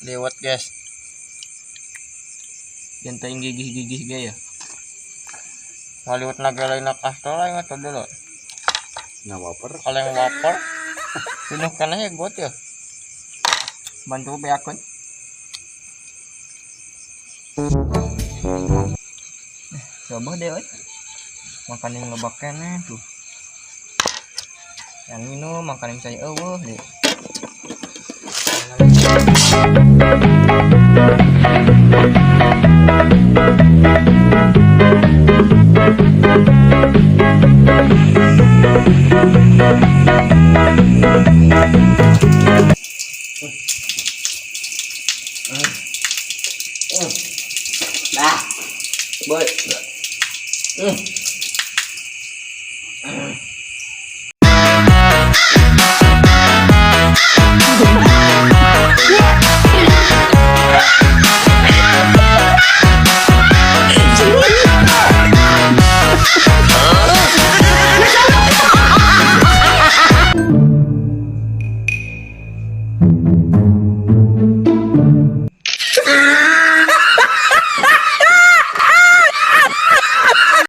lewat guys. Yang tayong gigih-gigih gaya. Ngaliwat nagalay na kastor ay nga to dulu. Na waper. Kalau yang waper, pinuh ka na ya got ya. Bantu ko akon. Coba deh, oi. Makan yang lebakannya tuh. Yang minum makan yang saya deh.